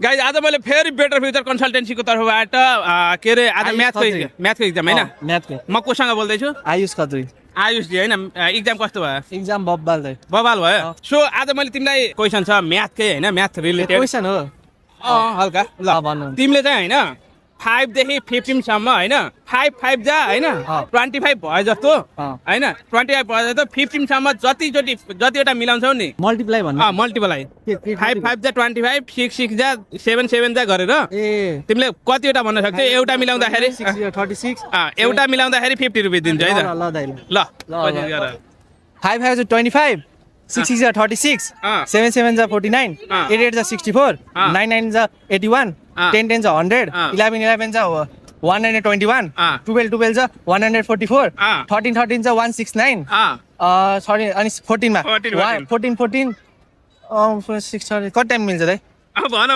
guys आज मैले फेरि बेटर फ्युचर कन्सल्टेन्सीको तर्फबाट के अरे आज म्याथको इक्जाम होइन म्याथको म कोसँग बोल्दैछु आयुष खत्री आयुषजी होइन इक्जाम कस्तो भयो एक्जाम बब्बाल बबाल भयो सो आज मैले तिमीलाई क्वेसन छ म्याथकै होइन म्याथ रिलेटेड क्वेसन हो हल्का ल भन्नु तिमीले चाहिँ होइन 5 देखि 15 सम्म होइन 5 जा होइन 25 भयो जस्तो होइन 25 भयो जस्तो 15 सम्म जतिवटा मिलाउँछौ नि मल्टिप्लाई भन्नु मल्टिप्लाई 5 जा 25 6 जा 7 जा गरेर ए तिमीले कतिवटा भन्न सक्छौ एउटा मिलाउँदाखेरि 36 एउटा मिलाउँदाखेरि 50 रुपियाँ दिन्छु है त ल दाइ ल कोसिस गर 5 5 25 6 6 जा 36 7 7 जा 49 8 8 जा 64 9 9 जा 81 10 10 जा 100 11 11 जा 121 12 12 जा 144 13 13 जा 169 सरी अनि 14 मा 14 14 6 कति टाइम मिल्छ दाइ भन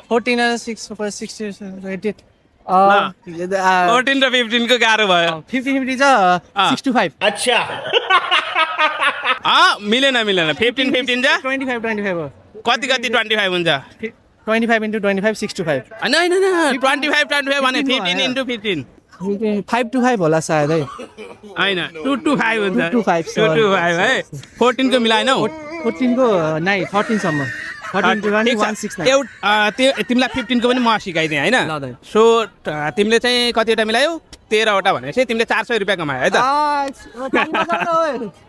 14 और 6 for 60 88 14 र 15 को गाह्रो भयो 50 50 जा 65 अच्छा मिलेन 15 15 जा 25 25 कति 25 हुन्छ 25 into 25 65 होइन 25 भने 15 into 15 5 to 5 होला सायद है होइन 2 to 5 हुन्छ 2 to 5 2 to 5 है 14 को मिलाएनौ 14 को नाइ 13 सम्म 13 to 169 तिमीलाई 15 को पनि म सिकाइदिएँ होइन सो तिमीले चाहिँ कतिवटा मिलायौ 13 वटा भनेपछि तिमीले 400 रुपियाँ कमायो है त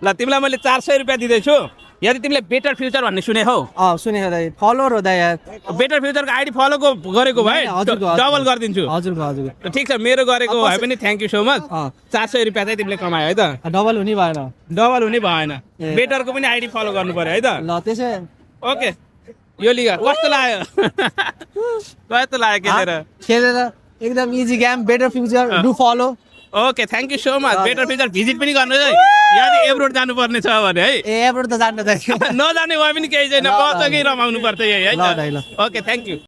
ल तिमीलाई मैले 400 रुपियाँ दिँदैछु यदि तिमीले बेटर फ्युचर भन्ने सुने हौ सुने दाइ फलोअर हो दाइ यार बेटर फ्युचरको आइडी फलोको गरेको भए डबल गरिदिन्छु हजुरको ठिक छ मेरो गरेको भए पनि थ्याङ्क यू सो मच 400 रुपियाँ चाहिँ तिमीले कमायो है त डबल हुने भएन डबल हुने भएन बेटरको पनि आइडी फलो गर्नु पर्यो है त ल त्यसै ओके यो लिगा कस्तो लाग्यो खेलेर एकदम easy game better future do follow okay thank you so much better future visit पनि गर्नुहोस् है यदि एब्रोड जानुपर्ने छ भने है एब्रोड त जान्न नजाने भए पनि केही छैन बसकै रमाउनु पर्छ यही है ओके थ्याङ्क यू